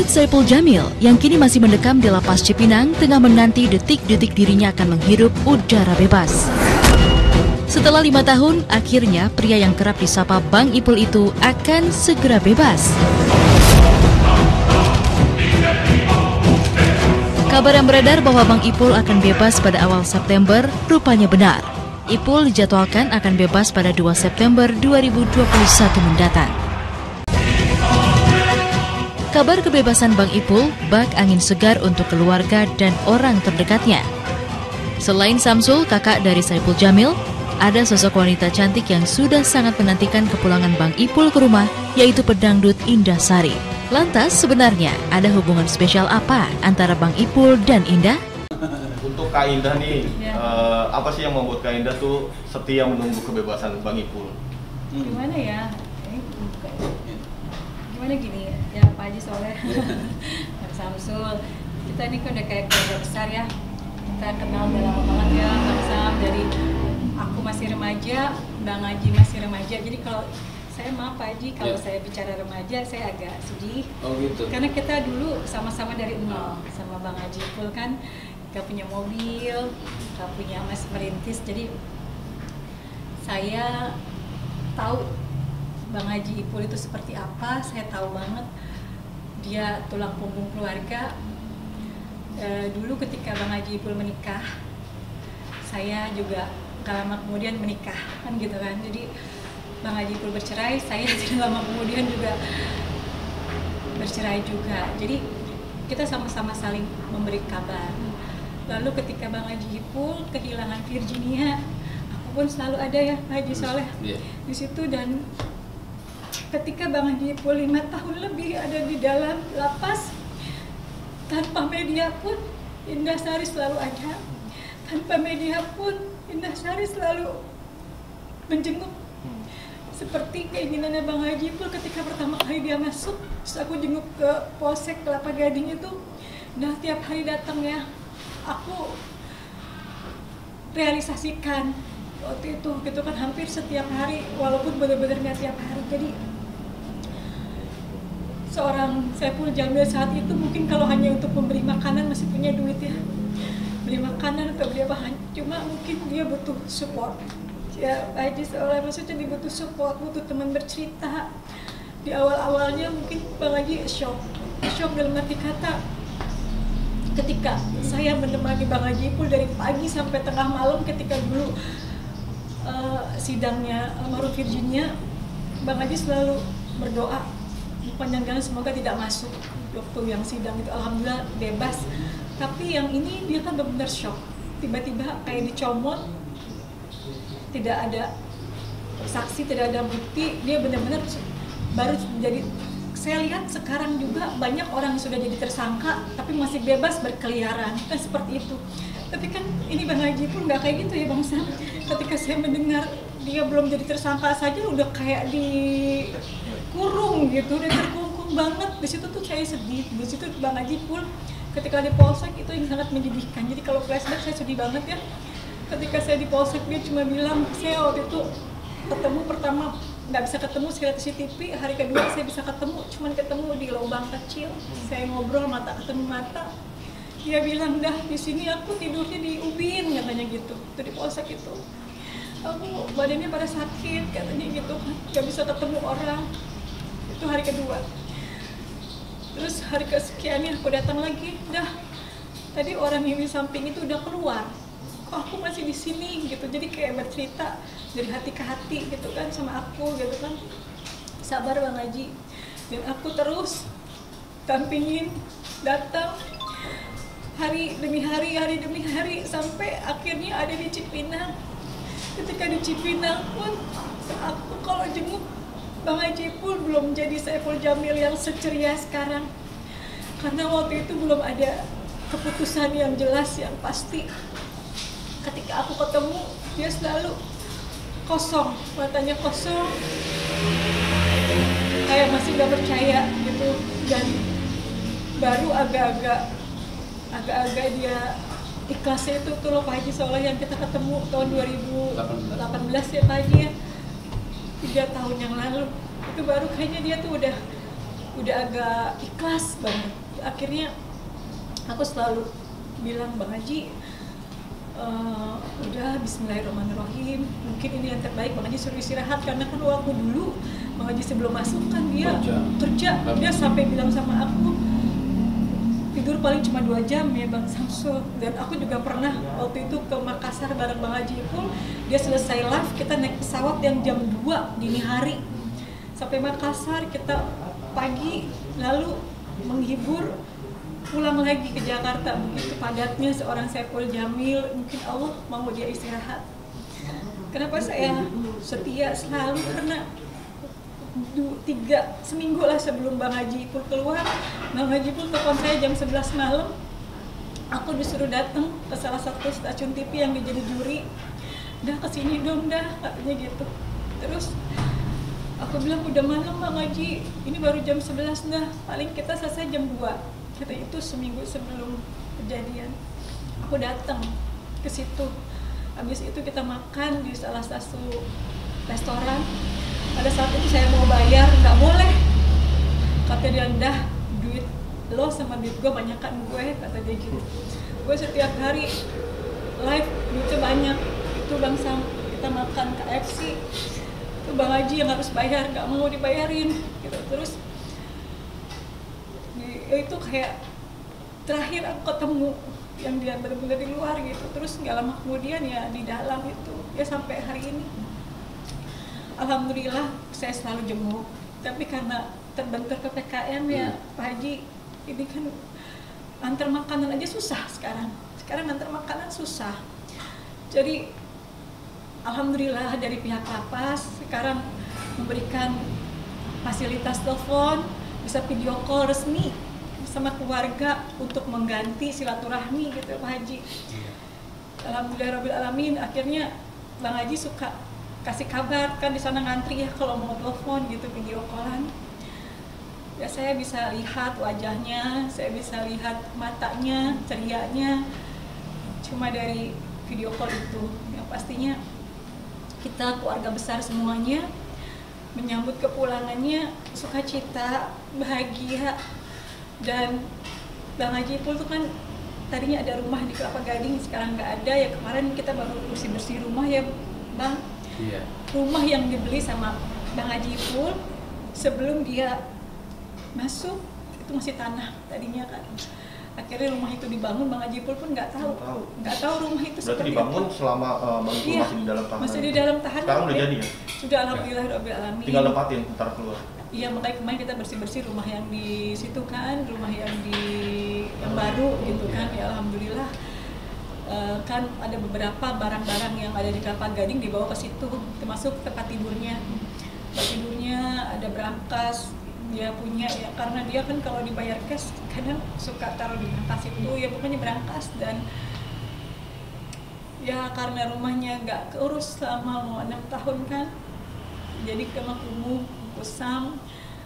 Dangdut Saipul Jamil yang kini masih mendekam di lapas Cipinang tengah menanti detik-detik dirinya akan menghirup udara bebas. Setelah 5 tahun, akhirnya pria yang kerap disapa Bang Ipul itu akan segera bebas. Kabar yang beredar bahwa Bang Ipul akan bebas pada awal September rupanya benar. Ipul dijadwalkan akan bebas pada 2 September 2021 mendatang. Kabar kebebasan Bang Ipul bak angin segar untuk keluarga dan orang terdekatnya. Selain Samsul, kakak dari Saipul Jamil, ada sosok wanita cantik yang sudah sangat menantikan kepulangan Bang Ipul ke rumah, yaitu pedangdut Indah Sari. Lantas, sebenarnya ada hubungan spesial apa antara Bang Ipul dan Indah? Untuk Kak Indah nih, apa sih yang membuat Kak Indah tuh setia menunggu kebebasan Bang Ipul? Gimana ya? Gimana gini ya Pak Haji Soleh, Pak Samsul, kita ini kan udah kayak keluarga besar ya. Kita kenal udah lama banget ya, Bang Sam, dari aku masih remaja, Bang Haji masih remaja. Jadi kalau saya maaf Pak Haji, kalau saya bicara remaja saya agak sedih. Oh gitu. Karena kita dulu sama-sama dari nol sama Bang Haji Ipul kan, gak punya mobil, gak punya masih merintis. Jadi saya tahu Bang Haji Ipul itu seperti apa, saya tahu banget dia tulang punggung keluarga. Dulu ketika Bang Haji Ipul menikah, saya juga gak lama kemudian menikah, kan gitu kan. Jadi Bang Haji Ipul bercerai, saya tidak lama kemudian juga bercerai juga. Jadi kita sama-sama saling memberi kabar. Lalu ketika Bang Haji Ipul kehilangan Virginia, aku pun selalu ada ya Pak Haji Soleh di situ. Dan ketika Bang Haji Ipul 5 tahun lebih ada di dalam lapas, tanpa media pun Indah Sari selalu ada. Tanpa media pun Indah Sari selalu menjenguk. Seperti keinginannya Bang Haji Ipul ketika pertama kali dia masuk, terus aku jenguk ke Polsek Kelapa Gading itu. Nah tiap hari datang ya, aku realisasikan waktu itu gitu kan, hampir setiap hari, walaupun benar-benar nggak tiap hari. Jadi seorang Saipul Jamil saat itu mungkin kalau hanya untuk memberi makanan masih punya duit ya, beli makanan atau beli apa, cuma mungkin dia butuh support ya Pak Haji Soleh, maksudnya dia butuh support, butuh teman bercerita. Di awal-awalnya mungkin Bang Haji shock dalam arti kata, ketika saya menemani Bang Haji Ipul dari pagi sampai tengah malam ketika dulu sidangnya almarhum Virginia, Bang Haji selalu berdoa panjang-panjang semoga tidak masuk. Waktu yang sidang itu alhamdulillah bebas. Tapi yang ini dia kan benar-benar shock. Tiba-tiba kayak dicomot, tidak ada saksi, tidak ada bukti. Dia benar-benar baru jadi. Saya lihat sekarang juga banyak orang yang sudah jadi tersangka tapi masih bebas berkeliaran, kan seperti itu. Tapi kan ini Bang Haji pun nggak kayak gitu ya Bang Sam. Ketika saya mendengar dia belum jadi tersangka saja udah kayak dikurung gitu, udah terkungkung banget. Di situ tuh saya sedih. Di situ Bang Haji Ipul ketika di Polsek itu yang sangat menyedihkan. Jadi kalau flashback saya sedih banget ya. Ketika saya di Polsek dia cuma bilang, saya waktu itu ketemu pertama nggak bisa ketemu, saya lihat CCTV. Hari kedua saya bisa ketemu, cuman ketemu di lubang kecil. Saya ngobrol mata ketemu mata. Dia bilang, dah di sini aku tidurnya di ubin katanya gitu. Itu di Polsek itu. Aku badannya pada sakit katanya gitu kan, nggak bisa ketemu orang. Itu hari kedua. Terus hari kesekiannya aku datang lagi, dah tadi orang yang di samping itu udah keluar, kok aku masih di sini gitu. Jadi kayak bercerita dari hati ke hati gitu kan sama aku gitu kan. Sabar Bang Haji. Dan aku terus dampingin, datang hari demi hari sampai akhirnya ada di Cipinang. Ketika di Cipinang pun aku kalau jenguk Bang Haji Ipul belum jadi Saipul Jamil yang seceria sekarang. Karena waktu itu belum ada keputusan yang jelas, yang pasti. Ketika aku ketemu, dia selalu kosong, matanya kosong, kayak masih gak percaya gitu. Dan baru agak-agak dia ikhlasnya itu tuh loh Pak Haji Soleh, yang kita ketemu tahun 2018 ya Pak Haji ya, 3 tahun yang lalu. Itu baru kayaknya dia tuh udah agak ikhlas banget. Akhirnya aku selalu bilang, Bang Haji, udah Bismillahirrahmanirrahim, mungkin ini yang terbaik. Bang Haji suruh istirahat, karena kan waktu dulu Bang Haji sebelum masuk kan dia kerja. Dia sampai bilang sama aku, tidur paling cuma 2 jam ya Bang Samsul. Dan aku juga pernah waktu itu ke Makassar bareng Bang Haji Ipul. Dia selesai live, kita naik pesawat yang jam 2 dini hari sampai Makassar, kita pagi lalu menghibur, pulang lagi ke Jakarta. Begitu padatnya seorang Saipul Jamil, mungkin Allah mau dia istirahat. Kenapa saya setia selalu? Karena 3 seminggu lah sebelum Bang Haji Ipul keluar, Bang Haji Ipul telepon saya jam 11 malam. Aku disuruh datang ke salah satu stasiun TV yang dia jadi juri. Dah kesini dong dah, katanya gitu. Terus aku bilang, udah malam Bang Haji, ini baru jam 11 dah, paling kita selesai jam 2. Kata itu seminggu sebelum kejadian. Aku datang ke situ. Habis itu kita makan di salah satu restoran. Pada saat itu saya mau bayar, nggak boleh. Kata dia, dah duit lo sama duit gue banyakan gue, kata dia gitu. Gue setiap hari live duitnya banyak. Itu Bang Sam, kita makan KFC. Itu Bang Haji yang harus bayar, nggak mau dibayarin gitu. Terus itu kayak terakhir aku ketemu yang dia benar-benar di luar gitu. Terus nggak lama kemudian ya di dalam itu ya sampai hari ini. Alhamdulillah saya selalu jenguk, tapi karena terbentur PPKM ya Pak Haji, ini kan antar makanan aja susah sekarang antar makanan susah. Jadi alhamdulillah dari pihak lapas sekarang memberikan fasilitas telepon, bisa video call resmi sama keluarga untuk mengganti silaturahmi gitu Pak Haji. Alhamdulillahirobbilalamin, akhirnya Bang Haji suka kasih kabar, kan di sana ngantri ya kalau mau telepon gitu, video callan. Ya saya bisa lihat wajahnya, saya bisa lihat matanya, cerianya cuma dari video call itu. Yang pastinya kita keluarga besar semuanya menyambut kepulangannya sukacita, bahagia. Dan Bang Haji Ipul tuh kan tadinya ada rumah di Kelapa Gading, sekarang nggak ada ya. Kemarin kita baru bersih-bersih rumah ya Bang. Iya. Rumah yang dibeli sama Bang Haji Ipul sebelum dia masuk itu masih tanah tadinya kan. Akhirnya rumah itu dibangun, Bang Haji Ipul pun nggak tahu rumah itu. Berarti dibangun apa selama Bang Ipul iya, masih di dalam tahanan. Masih di dalam tahanan. Sekarang udah jadi ya? Sudah, alhamdulillahirobbilalamin. Tinggal lepatin ntar keluar. Iya, makanya kemarin kita bersih-bersih rumah yang di situ kan, rumah yang baru gitu kan. Ya alhamdulillah. Kan ada beberapa barang-barang yang ada di Kelapa Gading dibawa ke situ, termasuk tempat tidurnya. Tempat tidurnya ada brankas dia punya ya, karena dia kan kalau dibayar cash kadang suka taruh di brankas itu ya, pokoknya brankas. Dan ya karena rumahnya nggak keurus selama mau 6 tahun kan, jadi kemah kumuh kusam.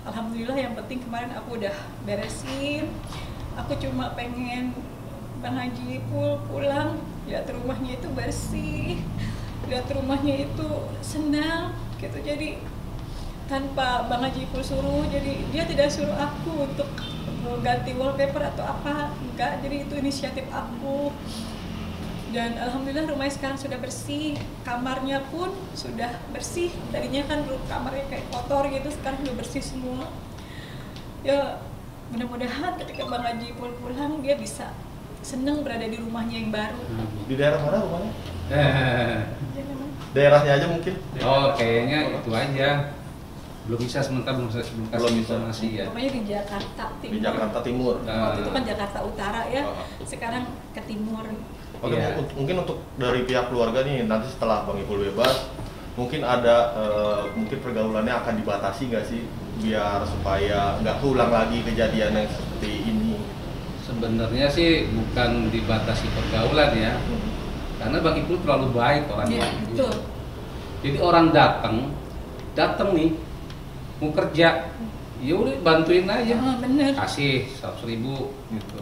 Alhamdulillah yang penting kemarin aku udah beresin. Aku cuma pengen Bang Haji Ipul pulang, lihat rumahnya itu bersih, lihat rumahnya itu senang gitu. Jadi tanpa Bang Haji Ipul suruh, jadi dia tidak suruh aku untuk ganti wallpaper atau apa, enggak. Jadi itu inisiatif aku. Dan alhamdulillah rumahnya sekarang sudah bersih, kamarnya pun sudah bersih. Tadinya kan kamarnya kayak kotor gitu, sekarang udah bersih semua. Ya mudah-mudahan ketika Bang Haji Ipul pulang dia bisa seneng berada di rumahnya yang baru. Di daerah mana rumahnya? Daerahnya aja mungkin? Oh, kayaknya itu aja. Belum bisa sementara, belum kasih informasi ya. Pokoknya di Jakarta Timur. Di Jakarta Timur. Waktu itu kan Jakarta Utara ya, sekarang ke Timur. Oke, mungkin untuk dari pihak keluarga nih, nanti setelah Bang Ipul bebas, mungkin ada mungkin pergaulannya akan dibatasi nggak sih, biar supaya nggak keulang lagi kejadian yang seperti ini? Sebenarnya sih bukan dibatasi pergaulan ya, karena Bang Ipul terlalu baik orangnya. Iya, betul. Jadi orang datang nih mau kerja, ya udah bantuin aja, bener. kasih 100.000 gitu.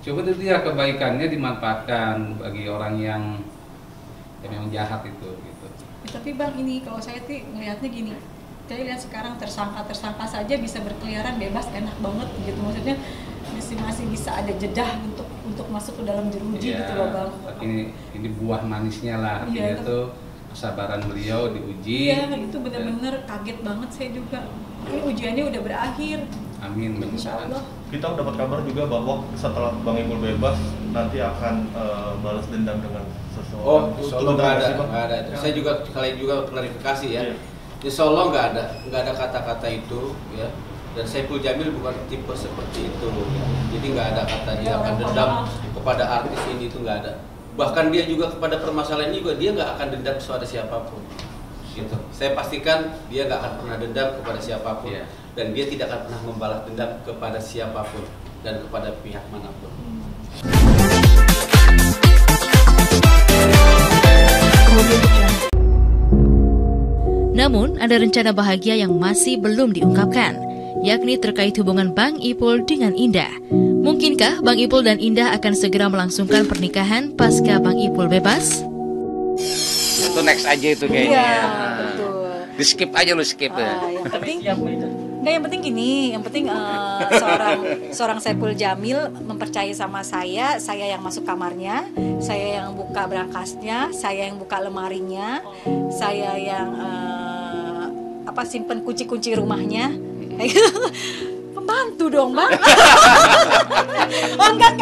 Coba itu dia kebaikannya dimanfaatkan bagi orang yang memang jahat itu gitu. Ya, tapi Bang, ini kalau saya sih ngelihatnya gini, Saya lihat sekarang tersangka saja bisa berkeliaran bebas, enak banget gitu. Maksudnya masih bisa ada jedah untuk masuk ke dalam jeruji gitu loh Bang. Ini buah manisnya lah, artinya tuh kesabaran beliau diuji. Iya, itu benar-benar kaget banget saya juga. Ini ujiannya udah berakhir. Amin, Insya Allah. Kita dapat kabar juga bahwa setelah Bang Ipul bebas nanti akan balas dendam dengan seseorang. Oh, insya Allah nggak ada itu. Ya. Saya juga sekalian juga klarifikasi ya. Iya. Insya Allah nggak ada kata-kata itu ya. Dan Saipul Jamil bukan tipe seperti itu. Ya. Jadi nggak ada kata dia akan dendam kepada artis ini, itu nggak ada. Bahkan dia juga kepada permasalahan ini juga dia nggak akan dendam kepada siapapun. Gitu. Saya pastikan dia nggak akan pernah dendam kepada siapapun. Iya. Dan dia tidak akan pernah membalas dendam kepada siapapun dan kepada pihak manapun. Namun, ada rencana bahagia yang masih belum diungkapkan, yakni terkait hubungan Bang Ipul dengan Indah. Mungkinkah Bang Ipul dan Indah akan segera melangsungkan pernikahan pasca Bang Ipul bebas? Itu next aja itu kayaknya. Iya, betul. Di skip aja lu skip ya. Yang penting gini, yang penting seorang Saipul Jamil mempercayai sama saya yang masuk kamarnya, saya yang buka berangkasnya, saya yang buka lemarinya, saya yang simpen kunci-kunci rumahnya. Pembantu dong, Bang. Oh, enggak.